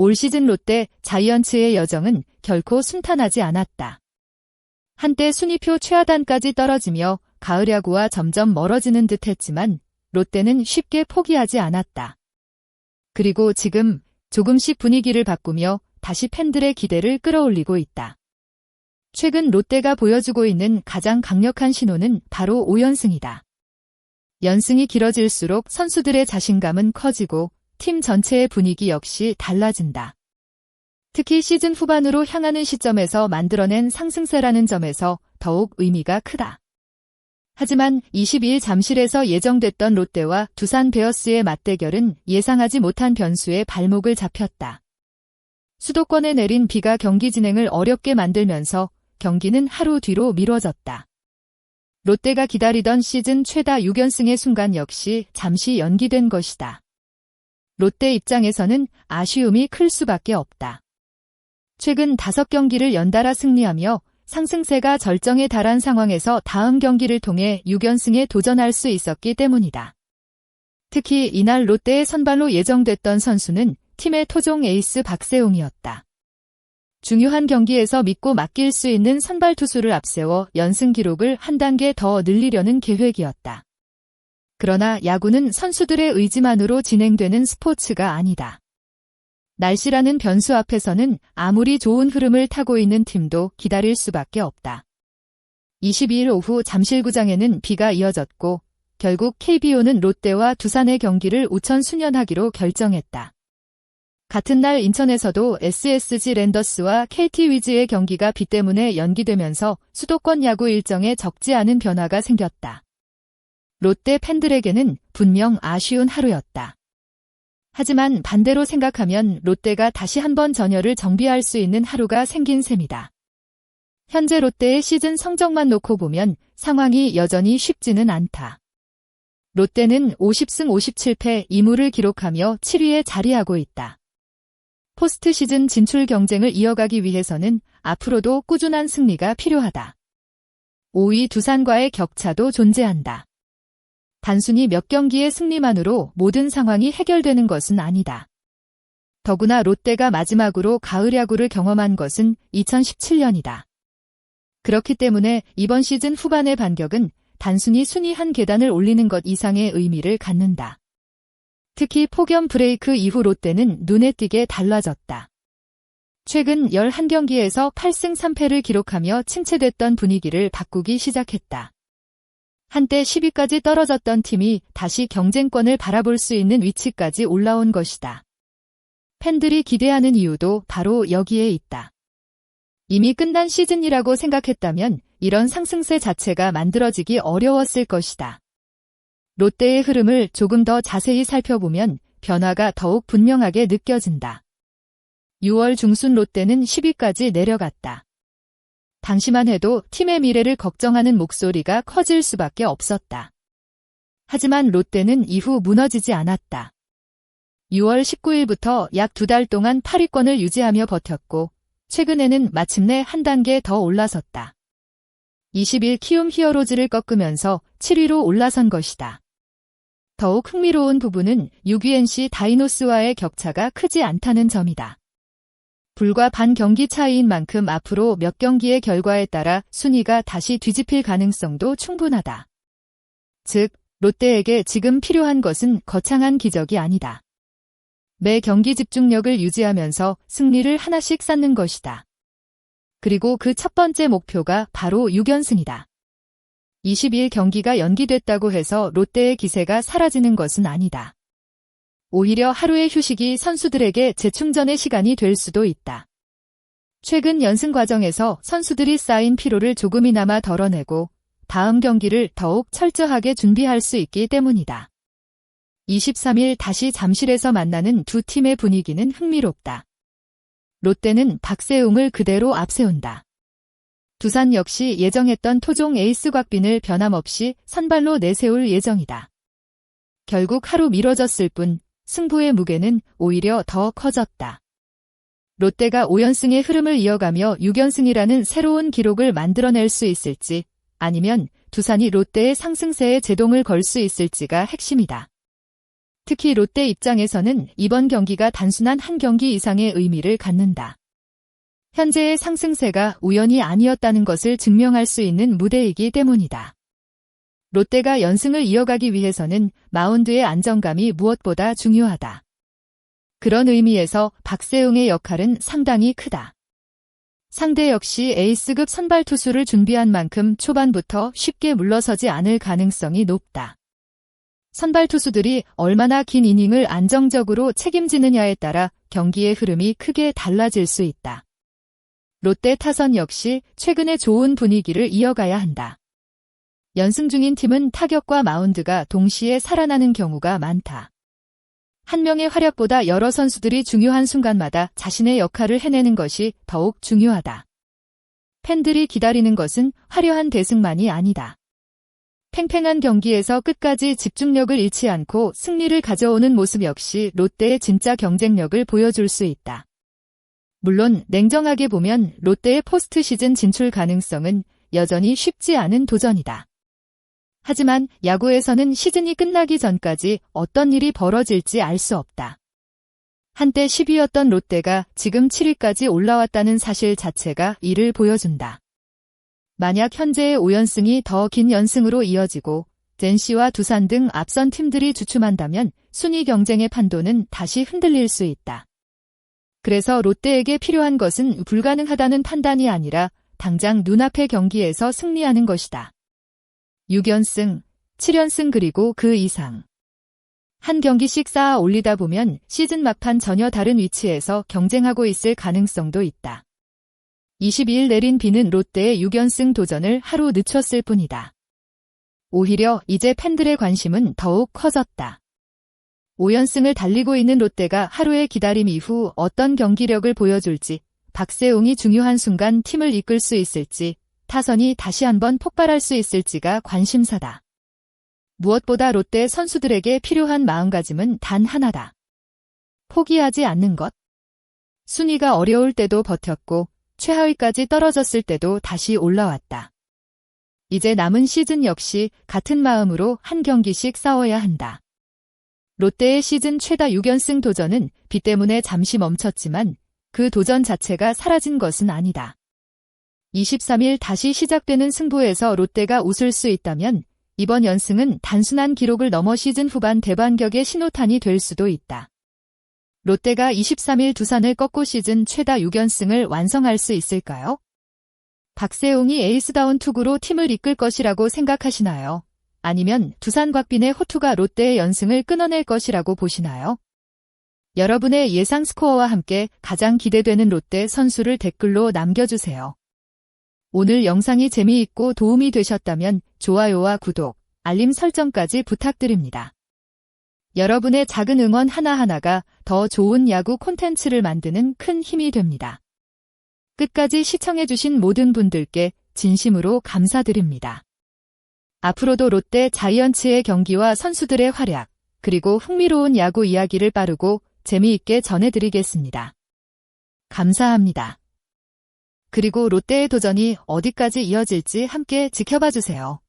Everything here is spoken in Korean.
올 시즌 롯데 자이언츠의 여정은 결코 순탄하지 않았다. 한때 순위표 최하단까지 떨어지며 가을 야구와 점점 멀어지는 듯 했지만 롯데는 쉽게 포기하지 않았다. 그리고 지금 조금씩 분위기를 바꾸며 다시 팬들의 기대를 끌어올리고 있다. 최근 롯데가 보여주고 있는 가장 강력한 신호는 바로 5연승이다. 연승이 길어질수록 선수들의 자신감은 커지고 팀 전체의 분위기 역시 달라진다. 특히 시즌 후반으로 향하는 시점에서 만들어낸 상승세라는 점에서 더욱 의미가 크다. 하지만 22일 잠실에서 예정됐던 롯데와 두산 베어스의 맞대결은 예상하지 못한 변수에 발목을 잡혔다. 수도권에 내린 비가 경기 진행을 어렵게 만들면서 경기는 하루 뒤로 미뤄졌다. 롯데가 기다리던 시즌 최다 6연승의 순간 역시 잠시 연기된 것이다. 롯데 입장에서는 아쉬움이 클 수밖에 없다. 최근 5경기를 연달아 승리하며 상승세가 절정에 달한 상황에서 다음 경기를 통해 6연승에 도전할 수 있었기 때문이다. 특히 이날 롯데의 선발로 예정됐던 선수는 팀의 토종 에이스 박세웅이었다. 중요한 경기에서 믿고 맡길 수 있는 선발 투수를 앞세워 연승 기록을 한 단계 더 늘리려는 계획이었다. 그러나 야구는 선수들의 의지만으로 진행되는 스포츠가 아니다. 날씨라는 변수 앞에서는 아무리 좋은 흐름을 타고 있는 팀도 기다릴 수밖에 없다. 22일 오후 잠실구장에는 비가 이어졌고 결국 KBO는 롯데와 두산의 경기를 우천순연하기로 결정했다. 같은 날 인천에서도 SSG 랜더스와 KT 위즈의 경기가 비 때문에 연기되면서 수도권 야구 일정에 적지 않은 변화가 생겼다. 롯데 팬들에게는 분명 아쉬운 하루였다. 하지만 반대로 생각하면 롯데가 다시 한번 전열을 정비할 수 있는 하루가 생긴 셈이다. 현재 롯데의 시즌 성적만 놓고 보면 상황이 여전히 쉽지는 않다. 롯데는 50승 57패 2무를 기록하며 7위에 자리하고 있다. 포스트 시즌 진출 경쟁을 이어가기 위해서는 앞으로도 꾸준한 승리가 필요하다. 5위 두산과의 격차도 존재한다. 단순히 몇 경기의 승리만으로 모든 상황이 해결되는 것은 아니다. 더구나 롯데가 마지막으로 가을 야구를 경험한 것은 2017년이다. 그렇기 때문에 이번 시즌 후반의 반격은 단순히 순위 한 계단을 올리는 것 이상의 의미를 갖는다. 특히 폭염 브레이크 이후 롯데는 눈에 띄게 달라졌다. 최근 11경기에서 8승 3패를 기록하며 침체됐던 분위기를 바꾸기 시작했다. 한때 10위까지 떨어졌던 팀이 다시 경쟁권을 바라볼 수 있는 위치까지 올라온 것이다. 팬들이 기대하는 이유도 바로 여기에 있다. 이미 끝난 시즌이라고 생각했다면 이런 상승세 자체가 만들어지기 어려웠을 것이다. 롯데의 흐름을 조금 더 자세히 살펴보면 변화가 더욱 분명하게 느껴진다. 6월 중순 롯데는 10위까지 내려갔다. 당시만 해도 팀의 미래를 걱정하는 목소리가 커질 수밖에 없었다. 하지만 롯데는 이후 무너지지 않았다. 6월 19일부터 약 2달 동안 8위권을 유지하며 버텼고 최근에는 마침내 한 단계 더 올라섰다. 20일 키움 히어로즈를 꺾으면서 7위로 올라선 것이다. 더욱 흥미로운 부분은 6위 NC 다이노스와의 격차가 크지 않다는 점이다. 불과 반 경기 차이인 만큼 앞으로 몇 경기의 결과에 따라 순위가 다시 뒤집힐 가능성도 충분하다. 즉, 롯데에게 지금 필요한 것은 거창한 기적이 아니다. 매 경기 집중력을 유지하면서 승리를 하나씩 쌓는 것이다. 그리고 그 첫 번째 목표가 바로 6연승이다. 22일 경기가 연기됐다고 해서 롯데의 기세가 사라지는 것은 아니다. 오히려 하루의 휴식이 선수들에게 재충전의 시간이 될 수도 있다. 최근 연승 과정에서 선수들이 쌓인 피로를 조금이나마 덜어내고 다음 경기를 더욱 철저하게 준비할 수 있기 때문이다. 23일 다시 잠실에서 만나는 두 팀의 분위기는 흥미롭다. 롯데는 박세웅을 그대로 앞세운다. 두산 역시 예정했던 토종 에이스 곽빈을 변함없이 선발로 내세울 예정이다. 결국 하루 미뤄졌을 뿐 승부의 무게는 오히려 더 커졌다. 롯데가 5연승의 흐름을 이어가며 6연승이라는 새로운 기록을 만들어낼 수 있을지 아니면 두산이 롯데의 상승세에 제동을 걸 수 있을지가 핵심이다. 특히 롯데 입장에서는 이번 경기가 단순한 한 경기 이상의 의미를 갖는다. 현재의 상승세가 우연이 아니었다는 것을 증명할 수 있는 무대이기 때문이다. 롯데가 연승을 이어가기 위해서는 마운드의 안정감이 무엇보다 중요하다. 그런 의미에서 박세웅의 역할은 상당히 크다. 상대 역시 에이스급 선발 투수를 준비한 만큼 초반부터 쉽게 물러서지 않을 가능성이 높다. 선발 투수들이 얼마나 긴 이닝을 안정적으로 책임지느냐에 따라 경기의 흐름이 크게 달라질 수 있다. 롯데 타선 역시 최근에 좋은 분위기를 이어가야 한다. 연승 중인 팀은 타격과 마운드가 동시에 살아나는 경우가 많다. 한 명의 활약보다 여러 선수들이 중요한 순간마다 자신의 역할을 해내는 것이 더욱 중요하다. 팬들이 기다리는 것은 화려한 대승만이 아니다. 팽팽한 경기에서 끝까지 집중력을 잃지 않고 승리를 가져오는 모습 역시 롯데의 진짜 경쟁력을 보여줄 수 있다. 물론 냉정하게 보면 롯데의 포스트 시즌 진출 가능성은 여전히 쉽지 않은 도전이다. 하지만 야구에서는 시즌이 끝나기 전까지 어떤 일이 벌어질지 알 수 없다. 한때 10위였던 롯데가 지금 7위까지 올라왔다는 사실 자체가 이를 보여준다. 만약 현재의 5연승이 더 긴 연승으로 이어지고 NC와 두산 등 앞선 팀들이 주춤한다면 순위 경쟁의 판도는 다시 흔들릴 수 있다. 그래서 롯데에게 필요한 것은 불가능하다는 판단이 아니라 당장 눈앞의 경기에서 승리하는 것이다. 6연승, 7연승 그리고 그 이상. 한 경기씩 쌓아 올리다 보면 시즌 막판 전혀 다른 위치에서 경쟁하고 있을 가능성도 있다. 22일 내린 비는 롯데의 6연승 도전을 하루 늦췄을 뿐이다. 오히려 이제 팬들의 관심은 더욱 커졌다. 5연승을 달리고 있는 롯데가 하루의 기다림 이후 어떤 경기력을 보여줄지, 박세웅이 중요한 순간 팀을 이끌 수 있을지, 타선이 다시 한번 폭발할 수 있을지가 관심사다. 무엇보다 롯데 선수들에게 필요한 마음가짐은 단 하나다. 포기하지 않는 것. 순위가 어려울 때도 버텼고 최하위까지 떨어졌을 때도 다시 올라왔다. 이제 남은 시즌 역시 같은 마음으로 한 경기씩 싸워야 한다. 롯데의 시즌 최다 6연승 도전은 비 때문에 잠시 멈췄지만 그 도전 자체가 사라진 것은 아니다. 23일 다시 시작되는 승부에서 롯데가 웃을 수 있다면 이번 연승은 단순한 기록을 넘어 시즌 후반 대반격의 신호탄이 될 수도 있다. 롯데가 23일 두산을 꺾고 시즌 최다 6연승을 완성할 수 있을까요? 박세웅이 에이스다운 투구로 팀을 이끌 것이라고 생각하시나요? 아니면 두산 곽빈의 호투가 롯데의 연승을 끊어낼 것이라고 보시나요? 여러분의 예상 스코어와 함께 가장 기대되는 롯데 선수를 댓글로 남겨주세요. 오늘 영상이 재미있고 도움이 되셨다면 좋아요와 구독, 알림 설정까지 부탁드립니다. 여러분의 작은 응원 하나하나가 더 좋은 야구 콘텐츠를 만드는 큰 힘이 됩니다. 끝까지 시청해주신 모든 분들께 진심으로 감사드립니다. 앞으로도 롯데 자이언츠의 경기와 선수들의 활약, 그리고 흥미로운 야구 이야기를 빠르고 재미있게 전해드리겠습니다. 감사합니다. 그리고 롯데의 도전이 어디까지 이어질지 함께 지켜봐주세요.